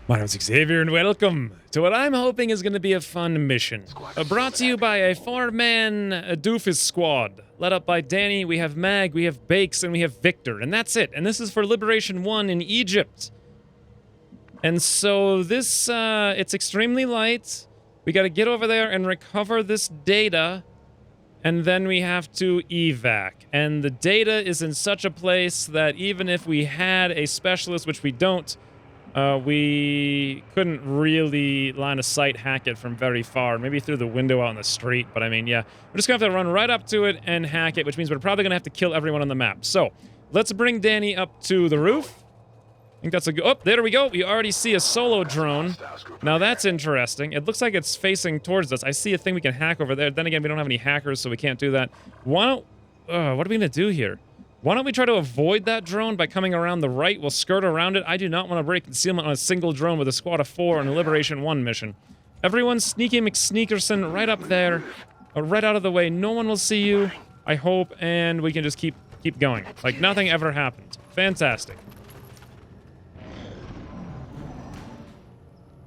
My name's Xavier, and welcome to what I'm hoping is going to be a fun mission. Brought to you by a four-man doofus squad. Led up by Danny, we have Mag, we have Bakes, and we have Victor. And that's it. And this is for Liberation 1 in Egypt. And so this, it's extremely light. We got to get over there and recover this data. And then we have to evac. And the data is in such a place that even if we had a specialist, which we don't, we couldn't really line of sight hack it from very far. Maybe through the window out in the street. But I mean, yeah. We're just going to have to run right up to it and hack it, which means we're probably going to have to kill everyone on the map. So, let's bring Danny up to the roof. I think that's a good... Oh, there we go. We already see a solo drone. Now, that's interesting. It looks like it's facing towards us. I see a thing we can hack over there. Then again, we don't have any hackers, so we can't do that. Why don't... what are we going to do here? Why don't we try to avoid that drone by coming around the right? We'll skirt around it. I do not want to break concealment on a single drone with a squad of 4 on a Liberation 1 mission. Everyone, Sneaky McSneakerson, right up there. Right out of the way. No one will see you, I hope, and we can just keep going. Like nothing ever happened. Fantastic.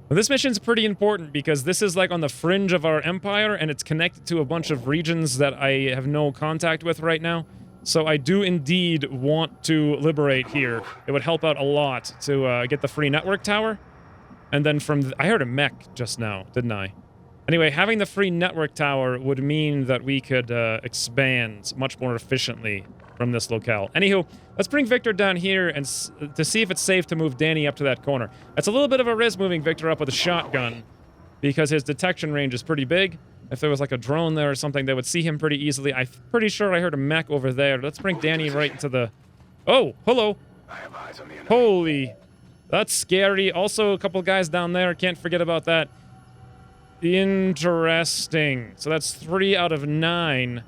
Well, this mission's pretty important because this is like on the fringe of our empire, and it's connected to a bunch of regions that I have no contact with right now. So I do indeed want to liberate here. It would help out a lot to get the free network tower. And then from... I heard a mech just now, didn't I? Anyway, having the free network tower would mean that we could expand much more efficiently from this locale. Anywho, let's bring Victor down here and to see if it's safe to move Danny up to that corner. It's a little bit of a risk moving Victor up with a shotgun because his detection range is pretty big. If there was like a drone there or something, they would see him pretty easily. I'm pretty sure I heard a mech over there. Let's bring Danny right into the... Oh, hello. Holy. That's scary. Also, a couple guys down there. Can't forget about that. Interesting. So that's 3 out of 9.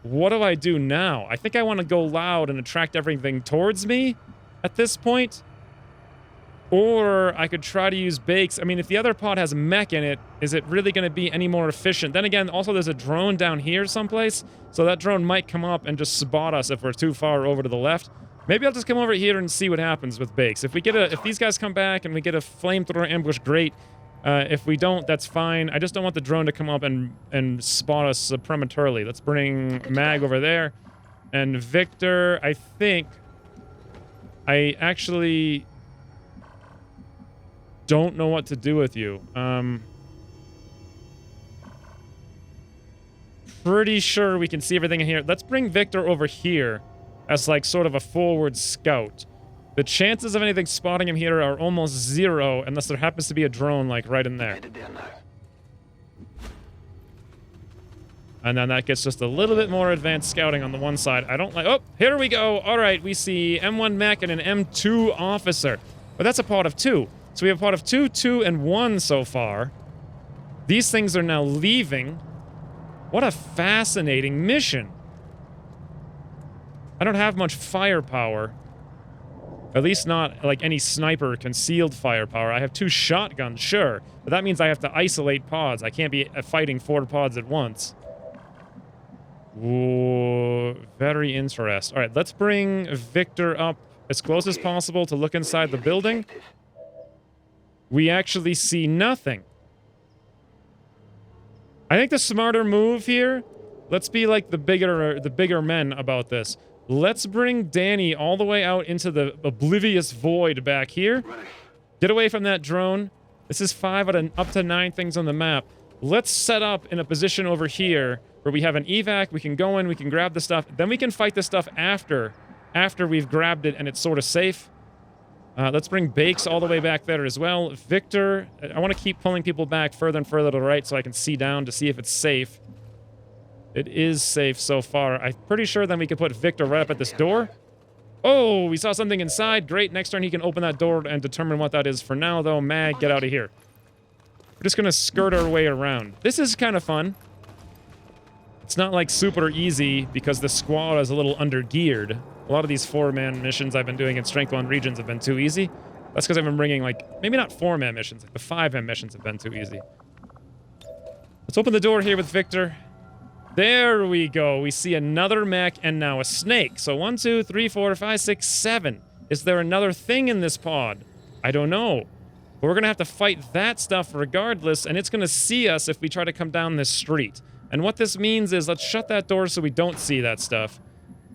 What do I do now? I think I want to go loud and attract everything towards me at this point. Or I could try to use Bakes. I mean, if the other pod has mech in it, is it really going to be any more efficient? Then again, also there's a drone down here someplace, so that drone might come up and just spot us if we're too far over to the left. Maybe I'll just come over here and see what happens with Bakes. If these guys come back and we get a flamethrower ambush, great. If we don't, that's fine. I just don't want the drone to come up and spot us prematurely. Let's bring Mag over there. And Victor, I think I actually don't know what to do with you. Pretty sure we can see everything in here. Let's bring Victor over here as like sort of a forward scout. The chances of anything spotting him here are almost 0 unless there happens to be a drone like right in there. And then that gets just a little bit more advanced scouting on the one side. I don't like... Oh, here we go. All right, we see M1 mech and an M2 officer. But that's a pod of 2. So we have a pod of 2, 2, and 1 so far. These things are now leaving. What a fascinating mission. I don't have much firepower. At least not like any sniper concealed firepower. I have 2 shotguns, sure. But that means I have to isolate pods. I can't be fighting 4 pods at once. Ooh, very interesting. All right, let's bring Victor up as close as possible to look inside the building. We actually see nothing. I think the smarter move here, let's be like the bigger men about this. Let's bring Danny all the way out into the oblivious void back here. Get away from that drone. This is 5 out of up to 9 things on the map. Let's set up in a position over here where we have an evac. We can go in, we can grab the stuff. Then we can fight the stuff after we've grabbed it and it's sort of safe. Let's bring Bakes all the way back there as well. Victor, I want to keep pulling people back further and further to the right so I can see down to see if it's safe. It is safe so far. I'm pretty sure then we can put Victor right up at this door. Oh, we saw something inside. Great. Next turn he can open that door and determine what that is. For now, though, Mag, get out of here. We're just going to skirt our way around. This is kind of fun. It's not like super easy because the squad is a little under-geared. A lot of these 4-man missions I've been doing in Strength 1 regions have been too easy. That's because I've been bringing, like, maybe not 4-man missions. Like the 5-man missions have been too easy. Let's open the door here with Victor. There we go. We see another mech and now a snake. So 1, 2, 3, 4, 5, 6, 7. Is there another thing in this pod? I don't know. But we're going to have to fight that stuff regardless, and it's going to see us if we try to come down this street. And what this means is, let's shut that door so we don't see that stuff.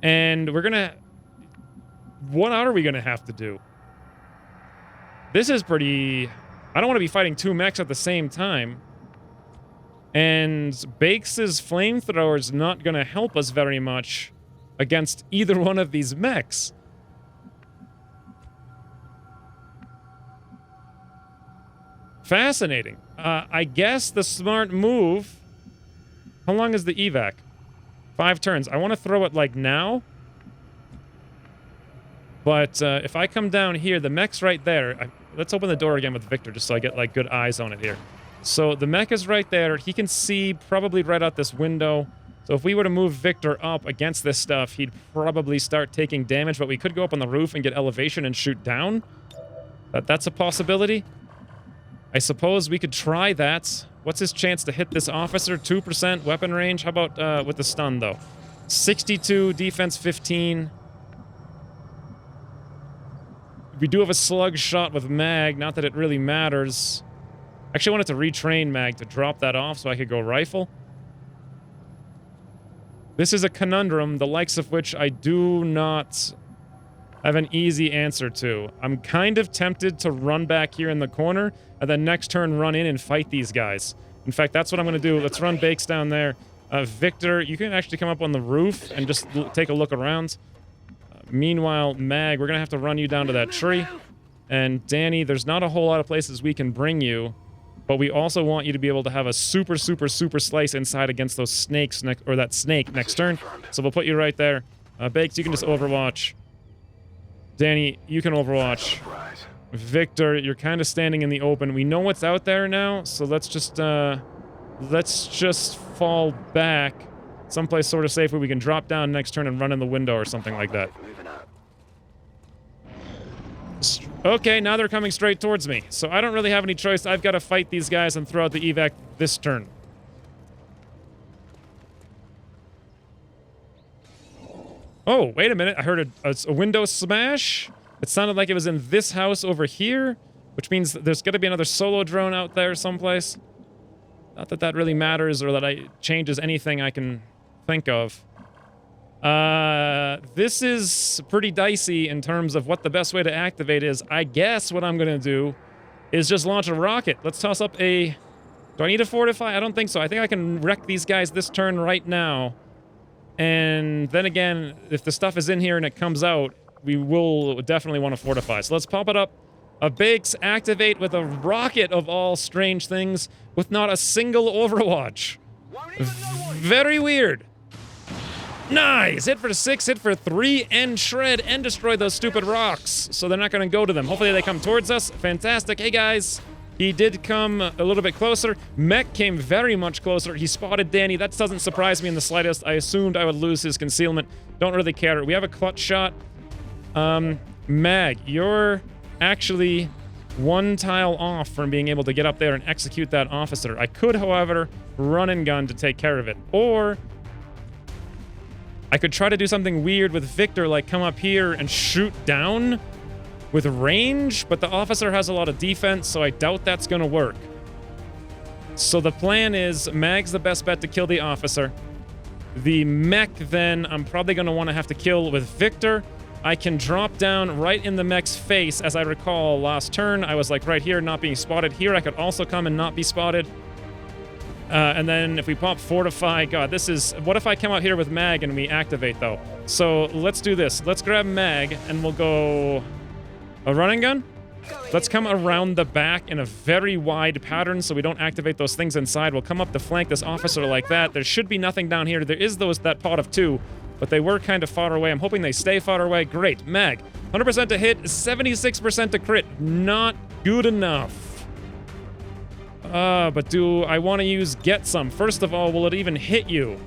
And we're going to... What are we going to have to do? This is pretty... I don't want to be fighting two mechs at the same time. And Bakes' flamethrower is not going to help us very much against either one of these mechs. Fascinating. I guess the smart move... How long is the evac? 5 turns. I want to throw it, like, now. But if I come down here, the mech's right there. Let's open the door again with Victor, just so I get, like, good eyes on it here. So the mech is right there. He can see probably right out this window. So if we were to move Victor up against this stuff, he'd probably start taking damage. But we could go up on the roof and get elevation and shoot down. That's a possibility. I suppose we could try that. What's his chance to hit this officer? 2% weapon range? How about with the stun, though? 62, defense 15. We do have a slug shot with Mag. Not that it really matters. Actually, I wanted to retrain Mag to drop that off so I could go rifle. This is a conundrum, the likes of which I do not have an easy answer to. I'm kind of tempted to run back here in the corner, and then next turn run in and fight these guys. In fact, that's what I'm going to do. Let's run Bakes down there. Victor, you can actually come up on the roof and just take a look around. Meanwhile, Mag, we're going to have to run you down to that tree. And Danny, there's not a whole lot of places we can bring you, but we also want you to be able to have a super slice inside against those snakes, or that snake next turn. So we'll put you right there. Bakes, you can just overwatch. Danny, you can overwatch. Victor, you're kind of standing in the open. We know what's out there now, so let's just fall back someplace sort of safe where we can drop down next turn and run in the window or something like that. Okay, now they're coming straight towards me, so I don't really have any choice. I've got to fight these guys and throw out the evac this turn. Oh, wait a minute. I heard a window smash. It sounded like it was in this house over here, which means there's got to be another solo drone out there someplace. Not that that really matters or that it changes anything I can think of. This is pretty dicey in terms of what the best way to activate is. I guess what I'm going to do is just launch a rocket. Let's toss up a... Do I need a fortify? I don't think so. I think I can wreck these guys this turn right now. And then again, if the stuff is in here and it comes out, we will definitely want to fortify. So let's pop it up. A Bakes activate with a rocket of all strange things with not a single overwatch. Very weird. Nice! Hit for 6, hit for 3, and shred and destroy those stupid rocks. So they're not going to go to them. Hopefully they come towards us. Fantastic. Hey guys, he did come a little bit closer. Mech came very much closer. He spotted Danny. That doesn't surprise me in the slightest. I assumed I would lose his concealment. Don't really care. We have a clutch shot. Mag, you're actually 1 tile off from being able to get up there and execute that officer. I could, however, run and gun to take care of it. Or I could try to do something weird with Victor, like come up here and shoot down with range, but the officer has a lot of defense, so I doubt that's going to work. So the plan is Mag's the best bet to kill the officer. The mech, then, I'm probably going to want to have to kill with Victor. I can drop down right in the mech's face. As I recall, last turn, I was like right here, not being spotted. Here, I could also come and not be spotted. And then if we pop Fortify, God, this is... What if I come out here with Mag and we activate, though? So let's do this. Let's grab Mag, and we'll go... A running gun? Let's come around the back in a very wide pattern so we don't activate those things inside. We'll come up to flank this officer like that. There should be nothing down here. There is that pot of 2, but they were kind of far away. I'm hoping they stay far away. Great. Mag. 100% to hit, 76% to crit. Not good enough. But do I want to use Get Some? First of all, will it even hit you?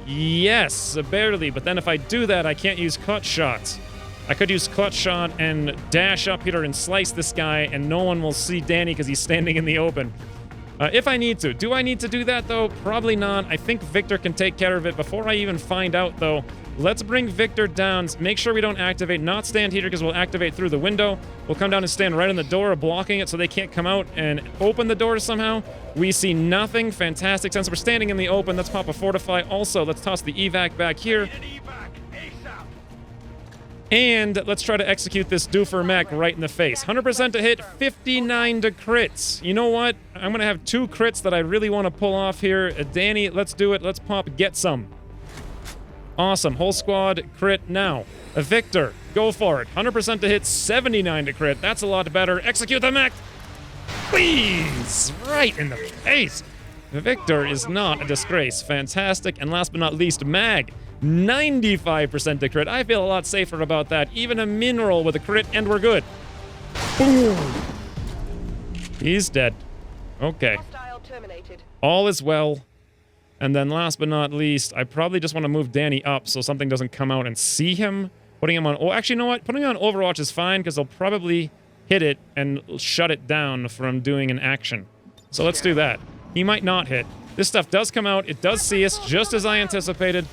Yes, barely. But then if I do that, I can't use Clutch Shot. I could use Clutch Shot and dash up here and slice this guy, and no one will see Danny because he's standing in the open. If I need to. Do I need to do that, though? Probably not. I think Victor can take care of it. Before I even find out, though, Let's bring Victor down. Make sure we don't activate, not stand here because we'll activate through the window. We'll come down and stand right on the door, blocking it so they can't come out and open the door somehow. We see nothing. Fantastic. Since we're standing in the open, let's pop a fortify. Also, let's toss the evac back here. And let's try to execute this doofer mech right in the face. 100% to hit, 59 to crits. You know what? I'm going to have 2 crits that I really want to pull off here. Danny, let's do it. Let's pop get some. Awesome. Whole squad crit now. Victor, go for it. 100% to hit, 79 to crit. That's a lot better. Execute the mech. Please. Right in the face. Victor is not a disgrace. Fantastic. And last but not least, Mag. 95% to crit. I feel a lot safer about that. Even a mineral with a crit, and we're good. Boom. He's dead. Okay. All is well. And then last but not least, I probably just want to move Danny up so something doesn't come out and see him. Putting him on... Oh, actually, you know what? Putting him on Overwatch is fine because they'll probably hit it and shut it down from doing an action. So let's do that. He might not hit. This stuff does come out. It does see us, just as I anticipated.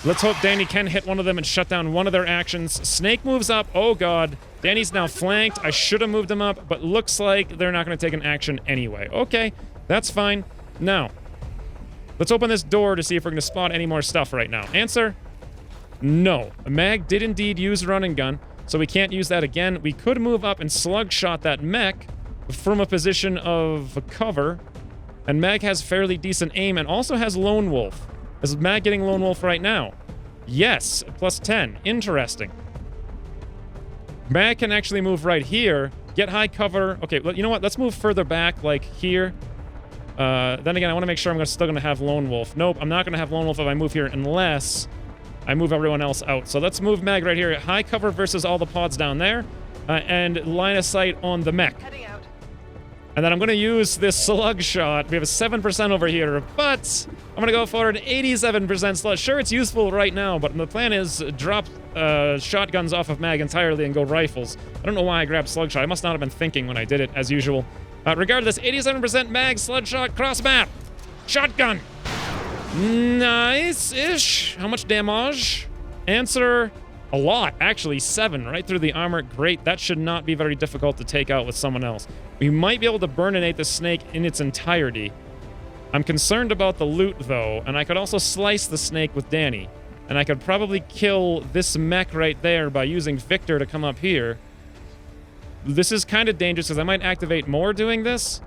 Let's hope Danny can hit one of them and shut down one of their actions. Snake moves up. Oh, God. Danny's now flanked. I should have moved him up, but looks like they're not going to take an action anyway. Okay, that's fine. Now, let's open this door to see if we're going to spot any more stuff right now. Answer, no. Mag did indeed use run and gun, so we can't use that again. We could move up and slug shot that mech from a position of cover, and Mag has fairly decent aim and also has Lone Wolf. Is Mag getting Lone Wolf right now? Yes, plus 10. Interesting. Mag can actually move right here, get high cover. Okay, you know what? Let's move further back, like here. Then again, I want to make sure I'm still going to have Lone Wolf. Nope, I'm not going to have Lone Wolf if I move here unless I move everyone else out. So let's move Mag right here. High cover versus all the pods down there. And line of sight on the mech. And then I'm going to use this slug shot. We have a 7% over here, but I'm going to go for an 87% slug. Sure, it's useful right now, but the plan is drop shotguns off of Mag entirely and go rifles. I don't know why I grabbed slug shot. I must not have been thinking when I did it, as usual. Regardless, 87% Mag, slug shot, cross map. Shotgun. Nice-ish. How much damage? Answer, a lot. Actually, 7 right through the armor. Great. That should not be very difficult to take out with someone else. We might be able to burninate the snake in its entirety. I'm concerned about the loot, though, and I could also slice the snake with Danny. And I could probably kill this mech right there by using Victor to come up here. This is kind of dangerous because I might activate more doing this.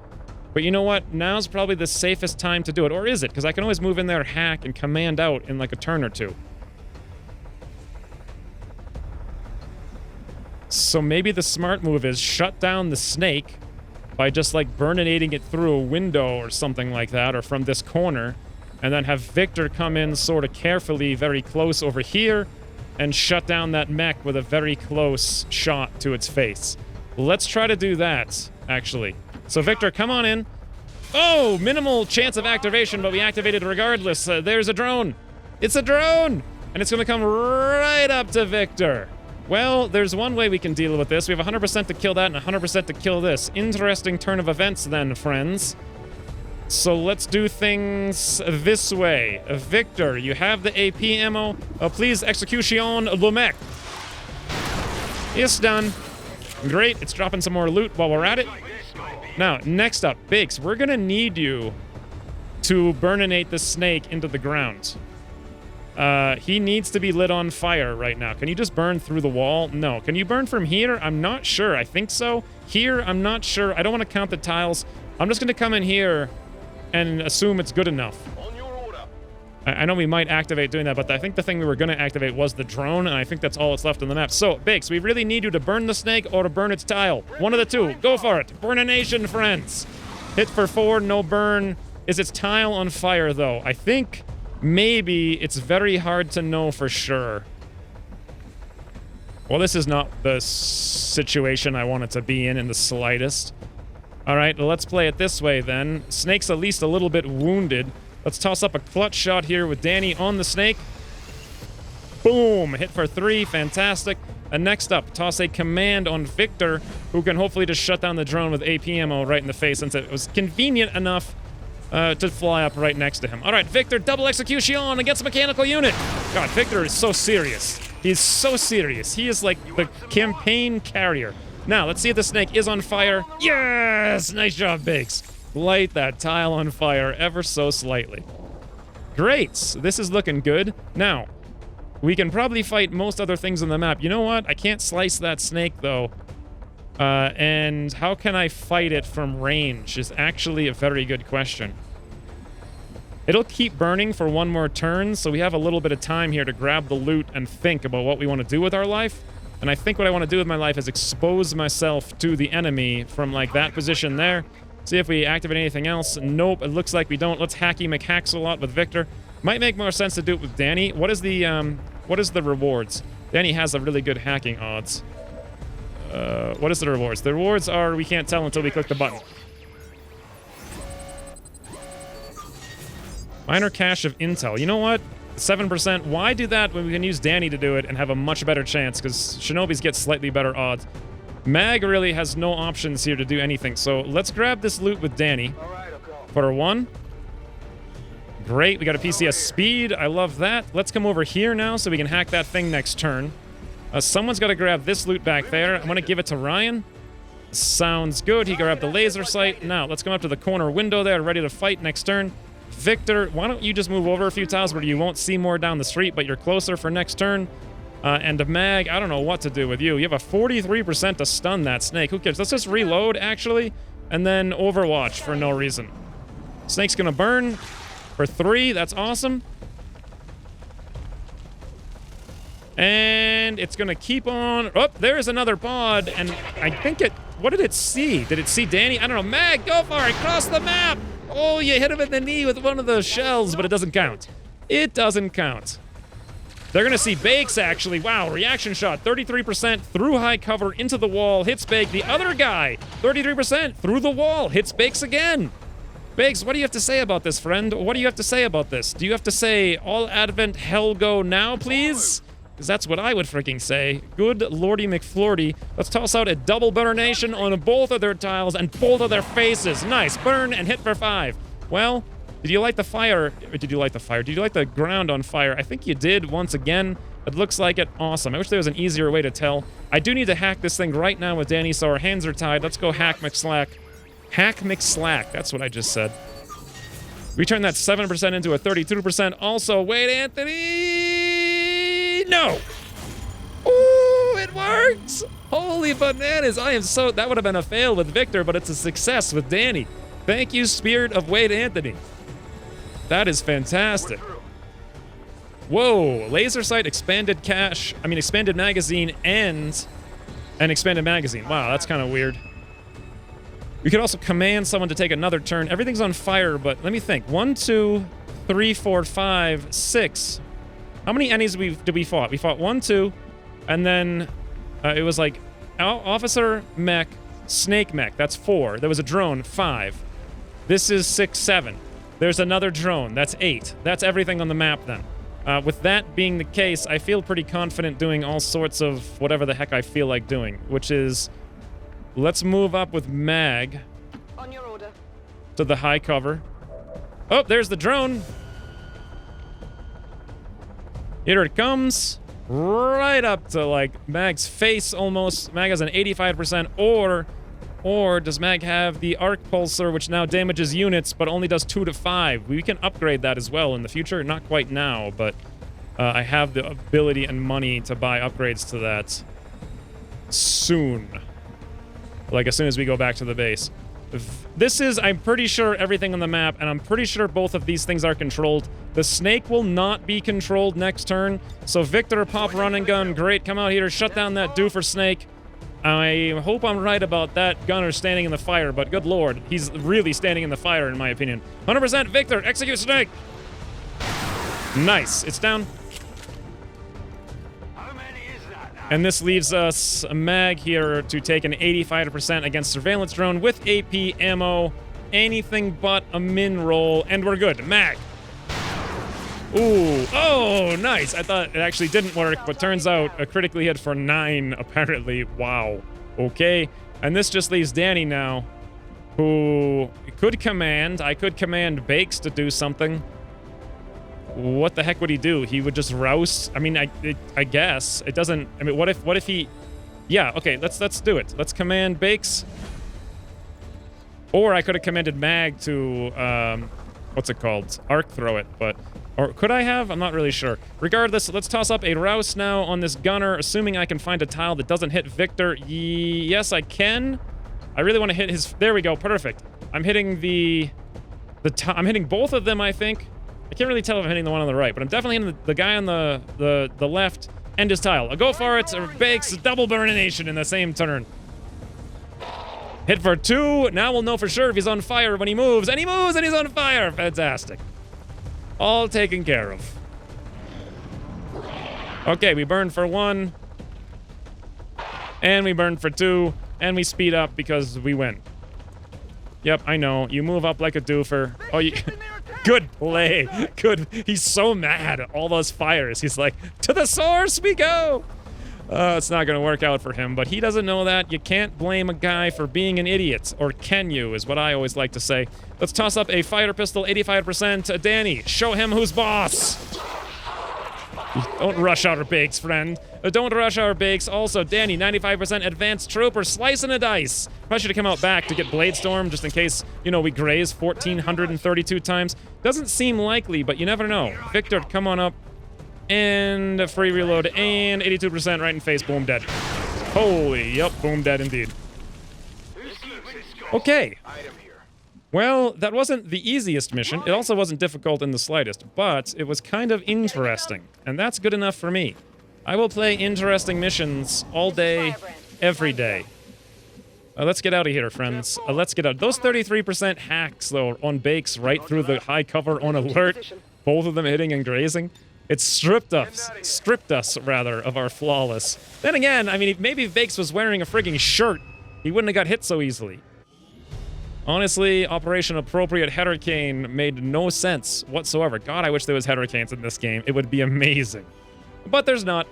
But you know what? Now's probably the safest time to do it. Or is it? Because I can always move in there, hack, and command out in like a turn or two. So maybe the smart move is shut down the snake by just like burninating it through a window or something like that, or from this corner, and then have Victor come in sort of carefully very close over here and shut down that mech with a very close shot to its face. Let's try to do that, actually. So Victor, come on in. Oh, minimal chance of activation, but we activated regardless. There's a drone. It's a drone! And it's going to come right up to Victor. Well, there's one way we can deal with this. We have 100% to kill that and 100% to kill this. Interesting turn of events then, friends. So let's do things this way. Victor, you have the AP ammo. Please execution le mech. It's done. Great, it's dropping some more loot while we're at it. Now, next up, Bakes, we're gonna need you to burninate the snake into the ground. He needs to be lit on fire right now. Can you just burn through the wall? No. Can you burn from here? I'm not sure. I think so. Here, I'm not sure. I don't want to count the tiles. I'm just going to come in here and assume it's good enough. On your order. I know we might activate doing that, but I think the thing we were going to activate was the drone, and I think that's all that's left on the map. So, Bakes, we really need you to burn the snake or to burn its tile. One of the two. Go for it. Burn a nation, friends. Hit for 4, no burn. Is its tile on fire, though? I think... maybe it's very hard to know for sure. Well, this is not the situation I want it to be in the slightest. All right, let's play it this way then. Snake's at least a little bit wounded. Let's toss up a clutch shot here with Danny on the snake. Boom, hit for 3, fantastic. And next up, toss a command on Victor, who can hopefully just shut down the drone with AP ammo right in the face since it was convenient enough to fly up right next to him. All right, Victor, double execution against a mechanical unit. God, Victor is so serious. He's so serious. He is like the campaign carrier. Now, let's see if the snake is on fire. Yes! Nice job, Bakes. Light that tile on fire ever so slightly. Great. This is looking good. Now, we can probably fight most other things on the map. You know what? I can't slice that snake, though. And how can I fight it from range is actually a very good question. It'll keep burning for one more turn, so we have a little bit of time here to grab the loot and think about what we want to do with our life. And I think what I want to do with my life is expose myself to the enemy from, like, that position there. See if we activate anything else. Nope, it looks like we don't. Let's hacky McHacks a lot with Victor. Might make more sense to do it with Danny. What is the rewards? Danny has a really good hacking odds. What is the rewards? The rewards are, we can't tell until we click the button. Minor cache of intel. You know what? 7%. Why do that when we can use Danny to do it and have a much better chance? Because Shinobis get slightly better odds. Mag really has no options here to do anything. So let's grab this loot with Danny. For one. Great. We got a PCS speed. I love that. Let's come over here now so we can hack that thing next turn. Someone's got to grab this loot back there. I'm going to give it to Ryan. Sounds good. He grabbed the laser sight. Now, let's come up to the corner window there, ready to fight next turn. Victor, why don't you just move over a few tiles where you won't see more down the street, but you're closer for next turn. And Mag, I don't know what to do with you. You have a 43% to stun that snake. Who cares? Let's just reload, actually, and then Overwatch for no reason. Snake's going to burn for 3. That's awesome. And it's going to keep on. Oh, there's another pod, and I think it... What did it see? Did it see Danny? I don't know. Mag, go for it. Cross the map. Oh, you hit him in the knee with one of the shells, but it doesn't count. It doesn't count. They're going to see Bakes, actually. Wow, reaction shot. 33% through high cover into the wall. Hits Bake. The other guy, 33% through the wall. Hits Bakes again. Bakes, what do you have to say about this, friend? What do you have to say about this? Do you have to say, all Advent hell go now, please? Because that's what I would freaking say. Good Lordy McFlordy. Let's toss out a double burnation on both of their tiles and both of their faces. Nice. Burn and hit for 5. Well, did you light the fire? Did you light the fire? Did you light the ground on fire? I think you did once again. It looks like it. Awesome. I wish there was an easier way to tell. I do need to hack this thing right now with Danny, so our hands are tied. Let's go hack McSlack. Hack McSlack. That's what I just said. We turn that 7% into a 32%. Also, wait, Anthony! No! Ooh, it works! Holy bananas! I am so... That would have been a fail with Victor, but it's a success with Danny. Thank you, Spirit of Wade Anthony. That is fantastic. Whoa, laser sight, expanded magazine, and an expanded magazine. Wow, that's kind of weird. We could also command someone to take another turn. Everything's on fire, but let me think. 1, 2, 3, 4, 5, 6. How many enemies did we fought? We fought 1, 2, and then it was like officer, mech, snake mech. That's 4. There was a drone, 5. This is 6, 7. There's another drone. That's 8. That's everything on the map then. With that being the case, I feel pretty confident doing all sorts of whatever the heck I feel like doing, which is... Let's move up with Mag. On your order. To the high cover. Oh, there's the drone. Here it comes. Right up to, like, Mag's face almost. Mag has an 85%. Or does Mag have the arc pulsar, which now damages units, but only does 2 to 5? We can upgrade that as well in the future. Not quite now, but I have the ability and money to buy upgrades to that soon. Like, as soon as we go back to the base. This is, I'm pretty sure, everything on the map, and I'm pretty sure both of these things are controlled. The snake will not be controlled next turn. So, Victor, pop run and gun. Great, come out here, shut down that doofer snake. I hope I'm right about that gunner standing in the fire, but good lord, he's really standing in the fire, in my opinion. 100% Victor, execute snake! Nice, it's down. And this leaves us a Mag here to take an 85% against surveillance drone with AP ammo. Anything but a min roll, and we're good. Mag. Ooh, oh, nice. I thought it actually didn't work, but turns out a critically hit for 9, apparently. Wow. Okay. And this just leaves Danny now, who could command. I could command Bakes to do something. what the heck would he do? He would just rouse. I mean, I guess it doesn't. I mean, what if he? Yeah. Okay. Let's do it. Let's command Bakes. Or I could have commanded Mag to what's it called? Arc throw it, but. Or could I have? I'm not really sure. Regardless, let's toss up a rouse now on this gunner, assuming I can find a tile that doesn't hit Victor. Yes, I can. I really want to hit his... There we go. Perfect. I'm hitting I'm hitting both of them, I think. I can't really tell if I'm hitting the one on the right, but I'm definitely hitting the guy on the left and his tile. I'll go for it. Bakes double burnination in the same turn. Hit for 2. Now we'll know for sure if he's on fire when he moves. And he moves and he's on fire. Fantastic. All taken care of. Okay, we burned for 1. And we burned for 2. And we speed up because we win. Yep, I know. You move up like a doofer. Oh, you... Good play. Good. He's so mad at all those fires. He's like, to the source we go. It's not going to work out for him, but he doesn't know that. You can't blame a guy for being an idiot. Or can you, is what I always like to say. Let's toss up a fighter pistol, 85%. Danny, show him who's boss. Don't rush our bakes, friend. Don't rush our bakes. Also, Danny, 95% advanced trooper, slicing a dice. Probably should have come out back to get Blade Storm, just in case, you know, we graze 1,432 times. Doesn't seem likely, but you never know. Victor, come on up. And a free reload, and 82% right in face. Boom, dead. Holy, yep, boom, dead indeed. Okay. Well, that wasn't the easiest mission. It also wasn't difficult in the slightest, but it was kind of interesting, and that's good enough for me. I will play interesting missions all day, every day. Let's get out of here, friends. Let's get out. Those 33% hacks, though, on Bakes right through the high cover on alert, both of them hitting and grazing. It stripped us, rather, of our flawless. Then again, I mean, maybe if Bakes was wearing a frigging shirt, he wouldn't have got hit so easily. Honestly, Operation Appropriate Hurricane made no sense whatsoever. God, I wish there was hurricanes in this game. It would be amazing. But there's not.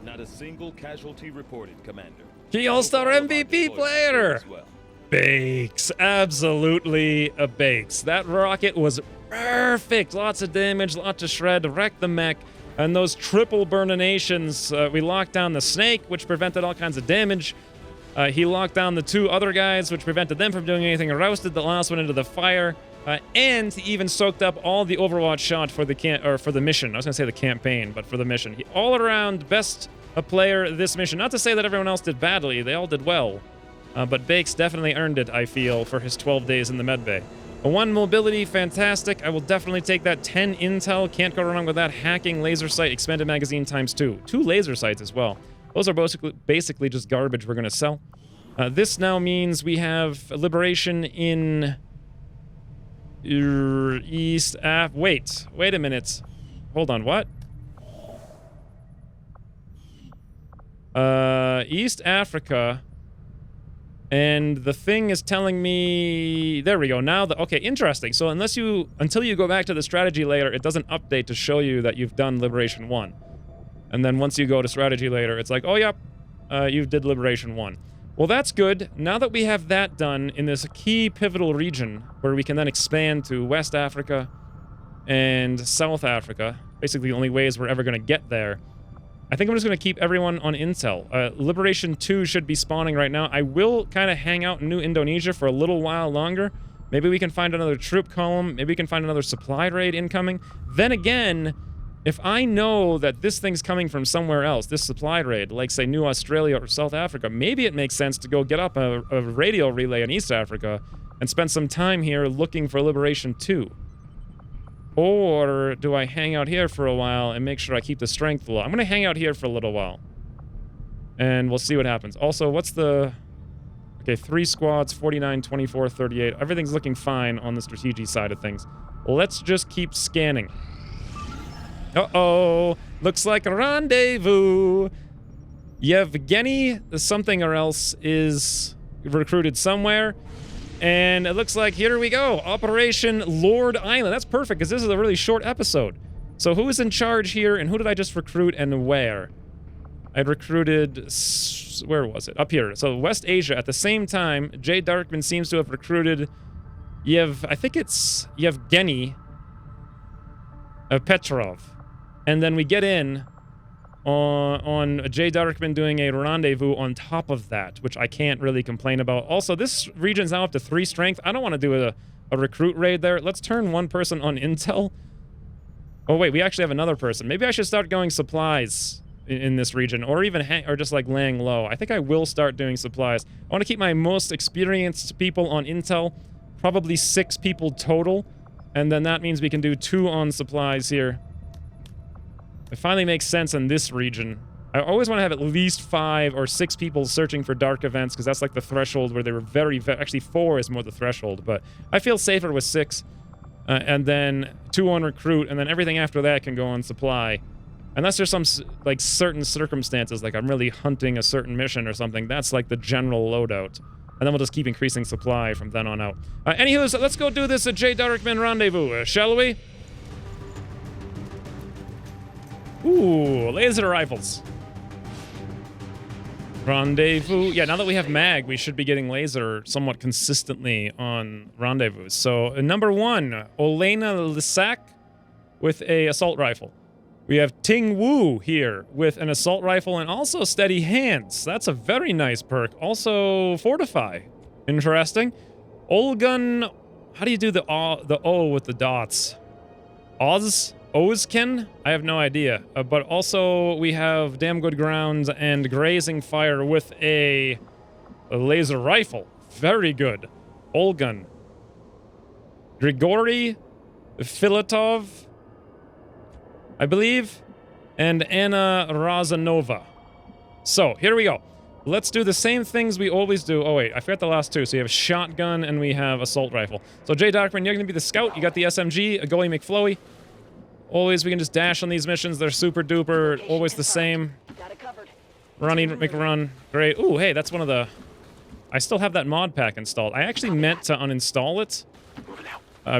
Not a single casualty reported, Commander. Key All-Star MVP player! Bakes. Absolutely a Bakes. That rocket was perfect. Lots of damage, lots of shred, wrecked the mech. And those triple burninations, we locked down the snake, which prevented all kinds of damage. He locked down the 2 other guys, which prevented them from doing anything. Rousted the last one into the fire. And he even soaked up all the Overwatch shot for the mission. I was going to say the campaign, but for the mission. He all around best player this mission. Not to say that everyone else did badly. They all did well. But Bakes definitely earned it, I feel, for his 12 days in the medbay. 1 mobility, fantastic. I will definitely take that. 10 intel, can't go wrong with that. Hacking, laser sight, expanded magazine times 2. 2 laser sights as well. Those are basically just garbage we're going to sell. This now means we have liberation in East Af. Wait a minute. Hold on, what? East Africa. And the thing is telling me... There we go. Now, okay, interesting. So until you go back to the strategy layer, it doesn't update to show you that you've done Liberation 1. And then once you go to strategy later, it's like, oh, yep, you did Liberation 1. Well, that's good. Now that we have that done in this key pivotal region, where we can then expand to West Africa and South Africa, basically the only ways we're ever going to get there, I think I'm just going to keep everyone on intel. Liberation 2 should be spawning right now. I will kind of hang out in New Indonesia for a little while longer. Maybe we can find another troop column. Maybe we can find another supply raid incoming. Then again, if I know that this thing's coming from somewhere else, this supply raid, like, say, New Australia or South Africa, maybe it makes sense to go get up a radio relay in East Africa and spend some time here looking for Liberation 2. Or do I hang out here for a while and make sure I keep the strength low? I'm going to hang out here for a little while. And we'll see what happens. Also, what's the... Okay, 3 squads, 49, 24, 38. Everything's looking fine on the strategy side of things. Let's just keep scanning. Uh-oh. Looks like a rendezvous. Yevgeny something or else is recruited somewhere. And it looks like, here we go, Operation Lord Island. That's perfect, because this is a really short episode. So who is in charge here, and who did I just recruit, and where? I recruited... Where was it? Up here. So West Asia. At the same time, Jay Darkman seems to have recruited... I think it's Yevgeny Petrov. And then we get in on Jay Darkman doing a rendezvous on top of that, which I can't really complain about. Also, this region's now up to 3 strength. I don't want to do a recruit raid there. Let's turn one person on intel. Oh, wait, we actually have another person. Maybe I should start going supplies in this region, or even or just like laying low. I think I will start doing supplies. I want to keep my most experienced people on intel, probably 6 people total, and then that means we can do 2 on supplies here. It finally makes sense in this region. I always want to have at least 5 or 6 people searching for dark events, because that's like the threshold where they were actually 4 is more the threshold, but I feel safer with 6. And then 2 on recruit, and then everything after that can go on supply. Unless there's some, like, certain circumstances, like I'm really hunting a certain mission or something, that's like the general loadout. And then we'll just keep increasing supply from then on out. Anywho, so let's go do this at Jay Darkman Rendezvous, shall we? Ooh, laser rifles. Rendezvous. Yeah, now that we have mag, we should be getting laser somewhat consistently on Rendezvous. So, number 1, Olena Lisak with a assault rifle. We have Ting Wu here with an assault rifle and also steady hands. That's a very nice perk. Also, Fortify. Interesting. Olgun... How do you do the O with the dots? Ozken? I have no idea. But also, we have Damn Good Grounds and Grazing Fire with a laser rifle. Very good. Olgun. Grigory Filatov, I believe, and Anna Razanova. So, here we go. Let's do the same things we always do. Oh, wait, I forgot the last 2. So you have shotgun and we have assault rifle. So, Jay Darkman, you're going to be the scout. You got the SMG, a Goey McFloey. Always, we can just dash on these missions. They're super duper, always the same. Runny McRun. Great. Ooh, hey, that's one of the... I still have that mod pack installed. I actually meant to uninstall it.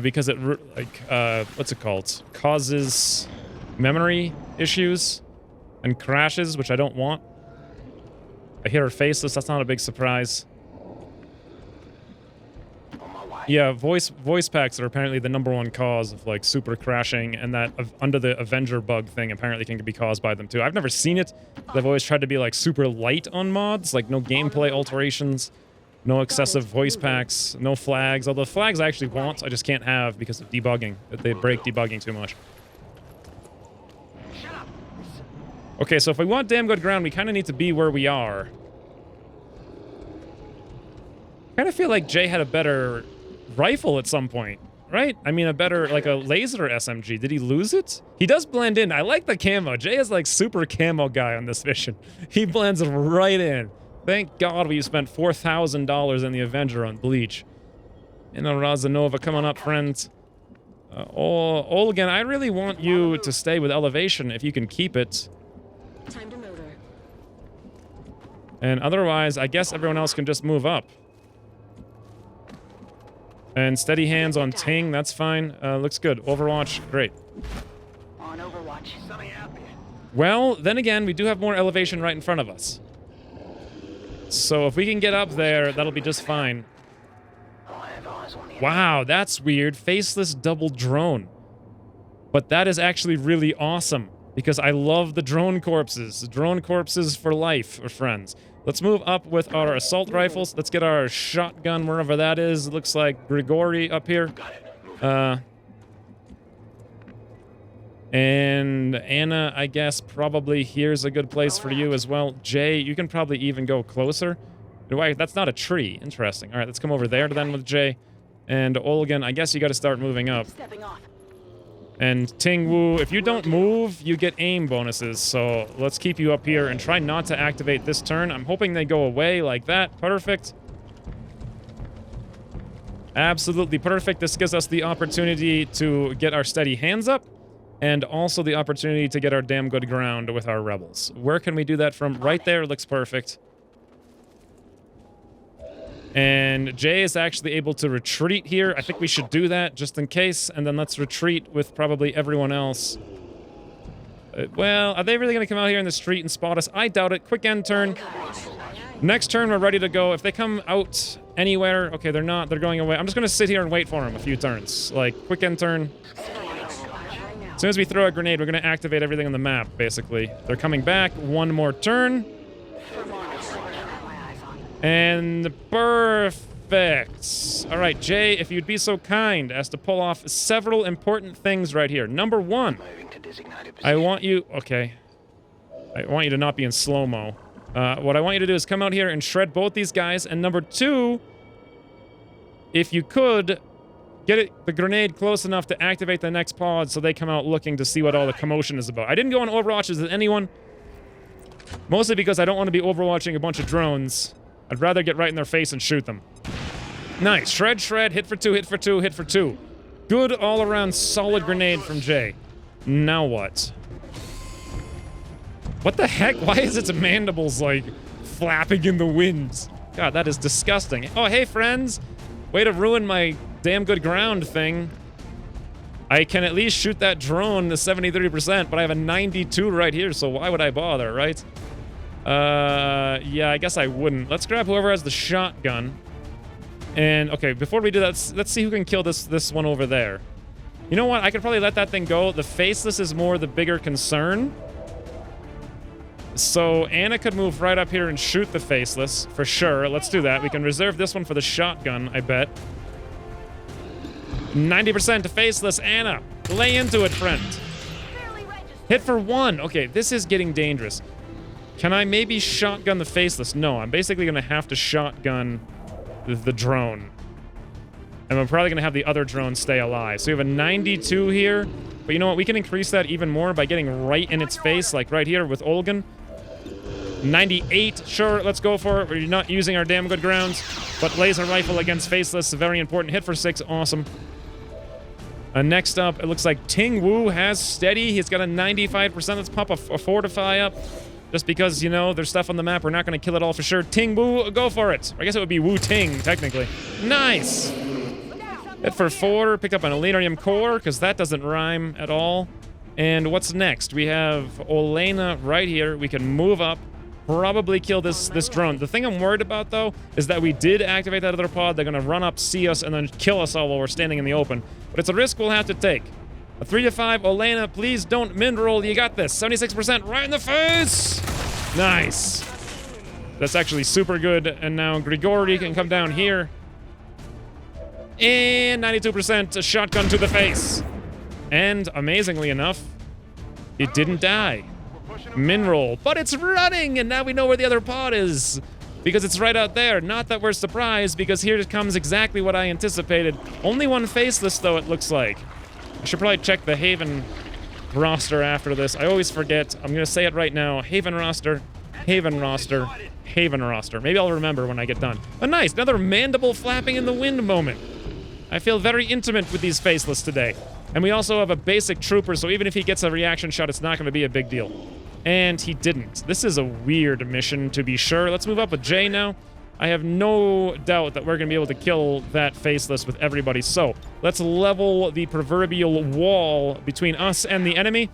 Because it, what's it called? Causes memory issues and crashes, which I don't want. I hear her faceless, that's not a big surprise. Yeah, voice packs are apparently the #1 cause of, like, super crashing, and that under the Avenger bug thing apparently can be caused by them, too. I've never seen it. They've always tried to be, like, super light on mods, like no gameplay alterations, no excessive voice packs, no flags. Although flags I actually want, I just can't have because of debugging. They break debugging too much. Okay, so if we want damn good ground, we kind of need to be where we are. I kind of feel like Jay had a better rifle at some point, right? I mean, a better, like a laser SMG. Did he lose it? He does blend in. I like the camo. Jay is like super camo guy on this mission. He blends right in. Thank God we spent $4,000 in the Avenger on Bleach. Inna Razanova, come on up, friends. Olgan, I really want you to stay with elevation if you can keep it. Time to motor. And otherwise, I guess everyone else can just move up. And steady hands on Ting, that's fine. Looks good. Overwatch, great. On Overwatch. Well, then again, we do have more elevation right in front of us. So if we can get up there, that'll be just fine. Wow, that's weird. Faceless double drone. But that is actually really awesome. Because I love the drone corpses. Drone corpses for life, friends. Let's move up with our assault rifles. Let's get our shotgun wherever that is. It looks like Grigori up here. And Anna, I guess, probably here's a good place for you as well. Jay, you can probably even go closer. That's not a tree. Interesting. All right, let's come over there then with Jay. And Olgan, I guess you got to start moving up. Stepping off. And Ting Wu, if you don't move, you get aim bonuses. So let's keep you up here and try not to activate this turn. I'm hoping they go away like that. Perfect. Absolutely perfect. This gives us the opportunity to get our steady hands up. And also the opportunity to get our damn good ground with our rebels. Where can we do that from? Right there looks perfect. And Jay is actually able to retreat here. I think we should do that just in case, and then let's retreat with probably everyone else. Well, are they really going to come out here in the street and spot us? I doubt it. Quick end turn. Next turn, we're ready to go. If they come out anywhere... Okay, they're not. They're going away. I'm just going to sit here and wait for them a few turns. Like, quick end turn. As soon as we throw a grenade, we're going to activate everything on the map, basically. They're coming back. One more turn. And perfect. All right, Jay, if you'd be so kind as to pull off several important things right here. Number one, I want you... Okay. I want you to not be in slow-mo. What I want you to do is come out here and shred both these guys. And number two, if you could, get the grenade close enough to activate the next pod so they come out looking to see what all the commotion is about. I didn't go on Overwatches with anyone, mostly because I don't want to be overwatching a bunch of drones. I'd rather get right in their face and shoot them. Nice. Shred, shred, hit for two, hit for two, hit for two. Good all-around solid grenade from Jay. Now what? What the heck? Why is its mandibles, like, flapping in the wind? God, that is disgusting. Oh, hey, friends. Way to ruin my damn good ground thing. I can at least shoot that drone to 73%, but I have a 92 right here, so why would I bother, right? Yeah, I guess I wouldn't. Let's grab whoever has the shotgun. And, okay, before we do that, let's see who can kill this one over there. You know what? I could probably let that thing go. The faceless is more the bigger concern. So Anna could move right up here and shoot the faceless, for sure. Let's do that. We can reserve this one for the shotgun, I bet. 90% to faceless. Anna, lay into it, friend. Hit for one. Okay, this is getting dangerous. Can I maybe shotgun the faceless? No, I'm basically going to have to shotgun the drone. And I'm probably going to have the other drone stay alive. So we have a 92 here. But you know what? We can increase that even more by getting right in its face, like right here with Olgan. 98. Sure, let's go for it. We're not using our damn good grounds. But laser rifle against faceless. A very important hit for 6. Awesome. Next up, it looks like Ting Wu has steady. He's got a 95%. Let's pop a fortify up. Just because, you know, there's stuff on the map. We're not going to kill it all for sure. Ting Wu, go for it. I guess it would be Wu Ting, technically. Nice. Hit for 4. Pick up an Elenium core, because that doesn't rhyme at all. And what's next? We have Olena right here. We can move up. Probably kill this drone. The thing I'm worried about, though, is that we did activate that other pod. They're going to run up, see us, and then kill us all while we're standing in the open. But it's a risk we'll have to take. A 3 to 5. Olena, please don't min-roll. You got this. 76% right in the face. Nice. That's actually super good. And now Grigori can come down here. And 92% a shotgun to the face. And amazingly enough, it didn't die. Min-roll. But it's running, and now we know where the other pod is. Because it's right out there. Not that we're surprised, because here comes exactly what I anticipated. Only one faceless, though, it looks like. I should probably check the Haven roster after this. I always forget. I'm going to say it right now. Haven roster, Haven roster, Haven roster. Maybe I'll remember when I get done. Oh, nice. Another mandible flapping in the wind moment. I feel very intimate with these faceless today. And we also have a basic trooper, so even if he gets a reaction shot, it's not going to be a big deal. And he didn't. This is a weird mission, to be sure. Let's move up with Jay now. I have no doubt that we're going to be able to kill that faceless with everybody. So, let's level the proverbial wall between us and the enemy.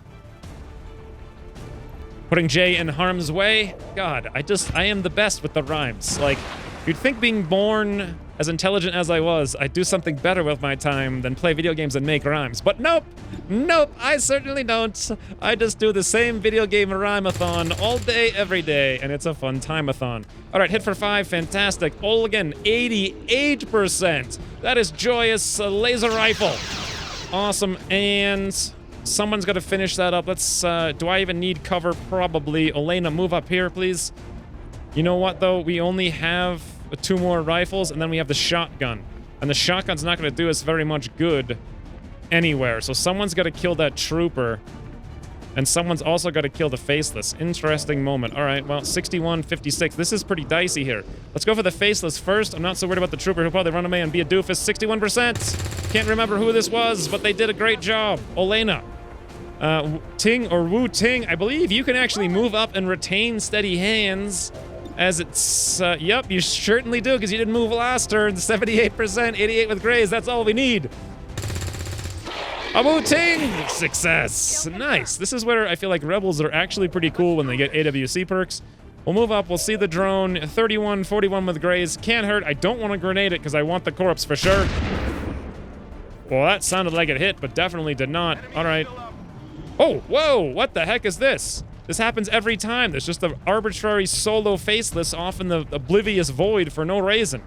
Putting Jay in harm's way. God, I am the best with the rhymes. Like, you'd think being born as intelligent as I was, I'd do something better with my time than play video games and make rhymes. But nope! Nope, I certainly don't. I just do the same video game rhyme-a-thon all day, every day, and it's a fun time-a-thon. All right, hit for 5, fantastic. Olgan, 88%. That is joyous. Laser rifle. Awesome, and someone's got to finish that up. Let's, do I even need cover? Probably. Olena, move up here, please. You know what, though? We only have 2 more rifles, and then we have the shotgun. And the shotgun's not going to do us very much good anywhere. So someone's got to kill that trooper. And someone's also got to kill the faceless. Interesting moment. All right, well, 61-56. This is pretty dicey here. Let's go for the faceless first. I'm not so worried about the trooper. He'll probably run away and be a doofus. 61%. Can't remember who this was, but they did a great job. Olena. Ting or Wu Ting, I believe you can actually move up and retain steady hands. As it's, yep, you certainly do, because you didn't move last turn. 78%, 88 with Grays, that's all we need. A Wu-Ting! Success! Nice. This is where I feel like Rebels are actually pretty cool when they get AWC perks. We'll move up, we'll see the drone. 31, 41 with Grays. Can't hurt. I don't want to grenade it because I want the corpse for sure. Well, that sounded like it hit, but definitely did not. All right. Oh, whoa! What the heck is this? This happens every time. There's just an arbitrary solo faceless off in the oblivious void for no reason.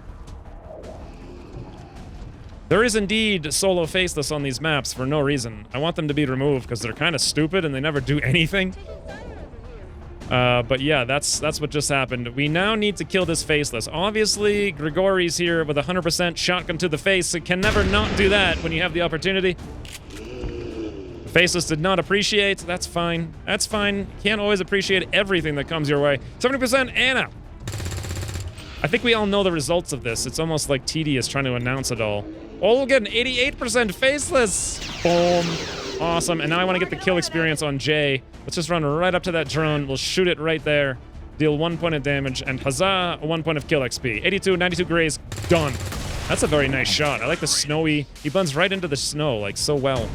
There is indeed solo faceless on these maps for no reason. I want them to be removed because they're kind of stupid and they never do anything. But yeah, that's what just happened. We now need to kill this faceless. Obviously, Grigori's here with 100% shotgun to the face. So can never not do that when you have the opportunity. Faceless did not appreciate. That's fine. That's fine. Can't always appreciate everything that comes your way. 70% Anna. I think we all know the results of this. It's almost like tedious trying to announce it all. Oh, we'll get an 88% faceless. Boom. Awesome. And now I want to get the kill experience on Jay. Let's just run right up to that drone. We'll shoot it right there. Deal 1 point of damage. And huzzah, 1 point of kill XP. 82, 92 Grays. Done. That's a very nice shot. I like the snowy. He blends right into the snow, like, so well.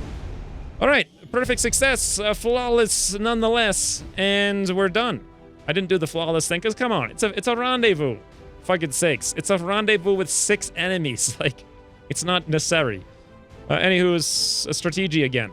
All right. Perfect success. Flawless nonetheless. And we're done. I didn't do the flawless thing, because come on. It's a rendezvous. Fucking sakes. It's a rendezvous with 6 enemies. Like, it's not necessary. Anywho, it's a strategy again.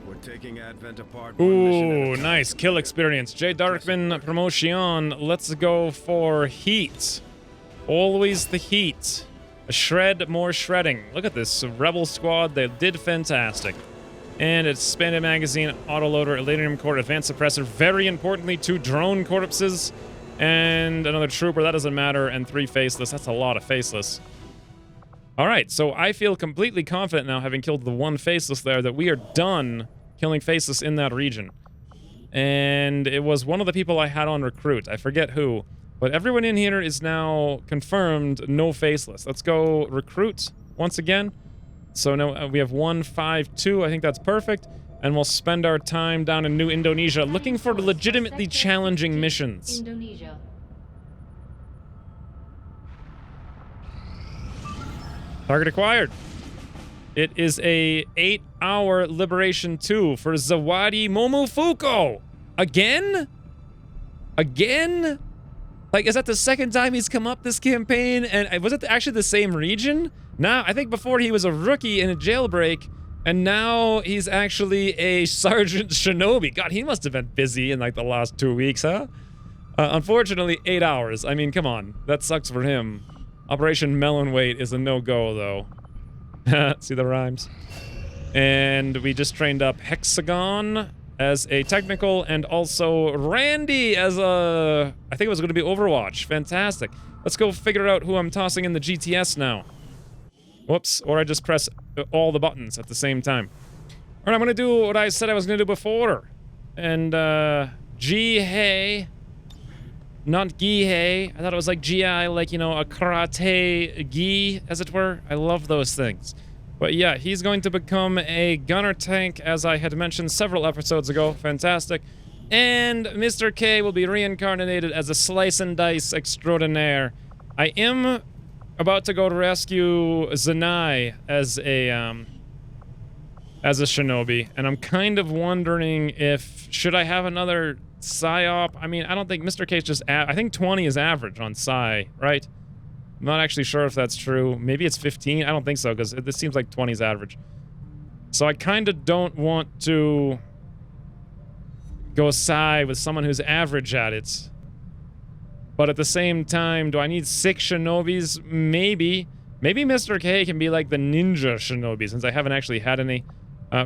We're taking Advent apart. Ooh, nice kill experience. J. Darkman promotion. Let's go for heat. Always the heat. A shred, more shredding. Look at this Rebel squad. They did fantastic. And it's expanded magazine, autoloader, eladium core, advanced suppressor. Very importantly, 2 drone corpses and another trooper. That doesn't matter. And 3 faceless. That's a lot of faceless. All right, so I feel completely confident now, having killed the 1 faceless there, that we are done killing faceless in that region. And it was one of the people I had on recruit. I forget who. But everyone in here is now confirmed no faceless. Let's go recruit once again. So now we have 152. I think that's perfect. And we'll spend our time down in New Indonesia looking for legitimately challenging missions. Indonesia. Target acquired. It is a 8-hour Liberation 2 for Zawadi Momofuku. Again? Again? Like, is that the second time he's come up this campaign? And was it actually the same region? Now, I think before he was a rookie in a jailbreak, and now he's actually a Sergeant Shinobi. God, he must have been busy in, like, the last 2 weeks, huh? Unfortunately, 8 hours. I mean, come on. That sucks for him. Operation Melon Weight is a no-go, though. See the rhymes? And we just trained up Hexagon as a technical, and also Randy as a... I think it was going to be Overwatch. Fantastic. Let's go figure out who I'm tossing in the GTS now. Whoops. Or I just press all the buttons at the same time. All right, I'm going to do what I said I was going to do before. And, Ji-Hei. Not Gi-Hei. I thought it was like Gi, like, you know, a karate gi, as it were. I love those things. But yeah, he's going to become a gunner tank, as I had mentioned several episodes ago. Fantastic. And Mr. K will be reincarnated as a slice and dice extraordinaire. I am about to go to rescue Zanai as a shinobi, and I'm kind of wondering if should I have another psyop? I mean, I don't think Mr. K's just I think 20 is average on psi, right? I'm not actually sure if that's true. Maybe it's 15. I don't think so, because this seems like 20 is average. So I kind of don't want to go psi with someone who's average at it. But at the same time, do I need 6 shinobis? Maybe. Maybe Mr. K can be like the ninja shinobi, since I haven't actually had any.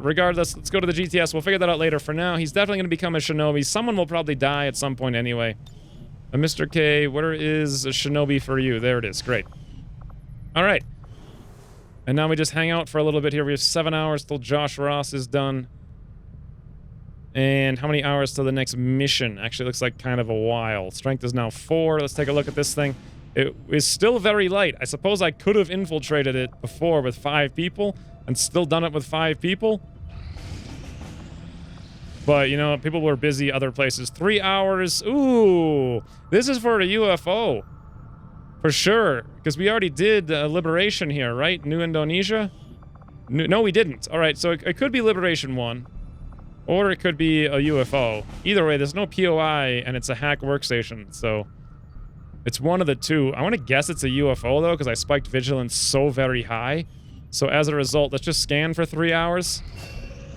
Regardless, let's go to the GTS. We'll figure that out later. For now, he's definitely going to become a shinobi. Someone will probably die at some point anyway. Mr. K, where is a shinobi for you? There it is. Great. All right. And now we just hang out for a little bit here. We have 7 hours till Josh Ross is done. And how many hours till the next mission? Actually, looks like kind of a while. Strength is now 4. Let's take a look at this thing. It is still very light. I suppose I could have infiltrated it before with 5 people and still done it with 5 people. But, you know, people were busy other places. 3 hours. Ooh, this is for a UFO. For sure. Because we already did Liberation here, right? New Indonesia? No, we didn't. All right, so it could be Liberation 1. Or it could be a UFO. Either way, there's no POI, and it's a hack workstation, so... It's one of the two. I want to guess it's a UFO, though, because I spiked Vigilance so very high. So as a result, let's just scan for 3 hours.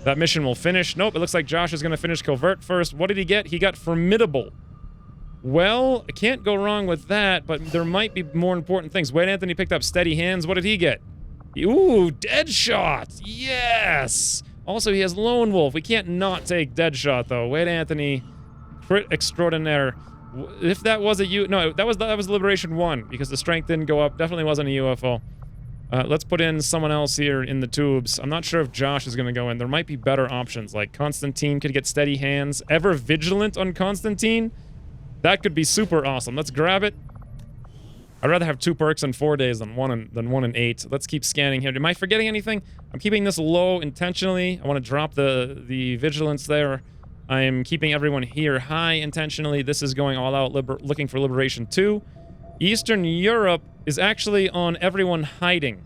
That mission will finish. Nope, it looks like Josh is going to finish Covert first. What did he get? He got Formidable. Well, I can't go wrong with that, but there might be more important things. Wade Anthony picked up Steady Hands. What did he get? Ooh, Deadshot! Yes! Also, he has Lone Wolf. We can't not take Deadshot, though. Wade Anthony, crit extraordinaire. If that was a no, that was Liberation 1, because the strength didn't go up. Definitely wasn't a UFO. Let's put in someone else here in the tubes. I'm not sure if Josh is going to go in. There might be better options, like Constantine could get Steady Hands. Ever Vigilant on Constantine? That could be super awesome. Let's grab it. I'd rather have 2 perks in 4 days than one in 8. Let's keep scanning here. Am I forgetting anything? I'm keeping this low intentionally. I want to drop the Vigilance there. I am keeping everyone here high intentionally. This is going all out, looking for Liberation 2. Eastern Europe is actually on everyone hiding.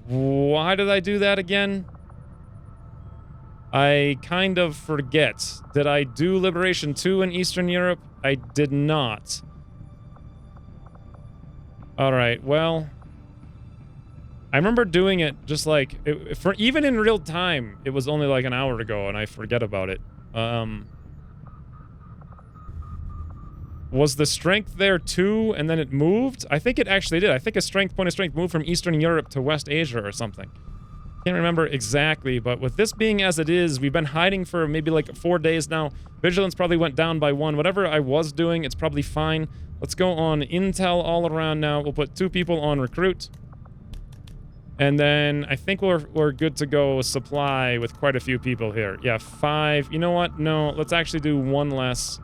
Why did I do that again? I kind of forget. Did I do Liberation 2 in Eastern Europe? I did not. Alright, well... I remember doing it just like, even in real time, it was only like an hour ago and I forget about it. Was the strength there too and then it moved? I think it actually did. I think a point of strength moved from Eastern Europe to West Asia or something. Can't remember exactly, but with this being as it is, we've been hiding for maybe like 4 days now. Vigilance probably went down by 1. Whatever I was doing, it's probably fine. Let's go on Intel all around now. We'll put 2 people on Recruit. And then I think we're good to go supply with quite a few people here. Yeah, 5. You know what? No, let's actually do 1 less.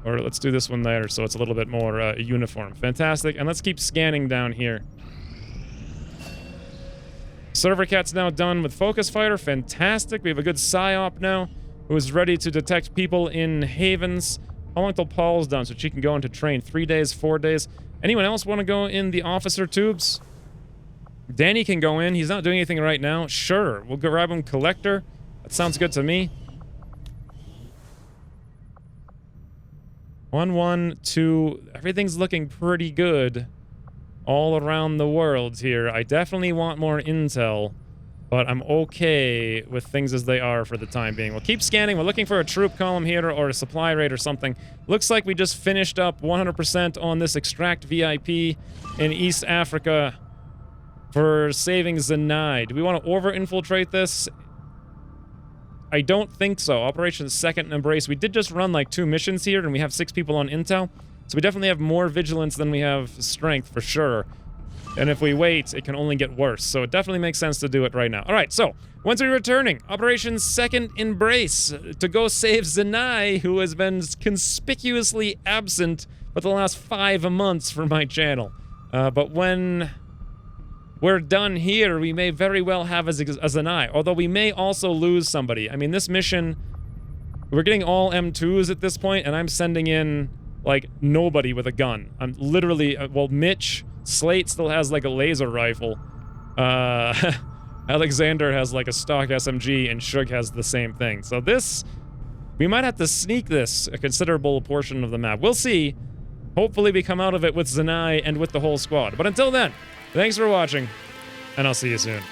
Or let's do this one there so it's a little bit more uniform. Fantastic. And let's keep scanning down here. Server Cat's now done with Focus Fighter. Fantastic. We have a good PSYOP now who is ready to detect people in havens. How long till Paul's done so she can go into train? 3 days, 4 days. Anyone else want to go in the officer tubes? Danny can go in. He's not doing anything right now. Sure. We'll grab him Collector. That sounds good to me. 1, 1, 2. Everything's looking pretty good all around the world here. I definitely want more intel, but I'm okay with things as they are for the time being. We'll keep scanning. We're looking for a troop column here or a supply rate or something. Looks like we just finished up 100% on this Extract VIP in East Africa for saving Xenai. Do we want to over-infiltrate this? I don't think so. Operation Second Embrace. We did just run like 2 missions here, and we have 6 people on intel. So we definitely have more vigilance than we have strength, for sure. And if we wait, it can only get worse. So it definitely makes sense to do it right now. All right, so once we're returning, Operation Second Embrace to go save Xenai, who has been conspicuously absent for the last 5 months from my channel. But when we're done here, we may very well have a Xenai, although we may also lose somebody. I mean, this mission, we're getting all M2s at this point, and I'm sending in, like, nobody with a gun. I'm literally, well, Mitch, Slate still has, like, a laser rifle. Alexander has, like, a stock SMG, and Shug has the same thing. So this, we might have to sneak this a considerable portion of the map. We'll see. Hopefully we come out of it with Xenai and with the whole squad. But until then, thanks for watching, and I'll see you soon.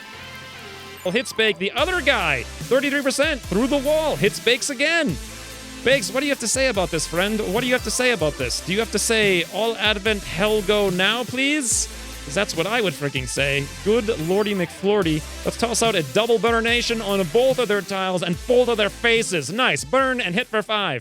Well, hits Bake, the other guy, 33% through the wall, hits Bakes again. Bakes, what do you have to say about this, friend? What do you have to say about this? Do you have to say, all Advent hell go now, please? Because that's what I would freaking say. Good Lordy McFlorty. Let's toss out a double burnation on both of their tiles and both of their faces. Nice, burn and hit for 5.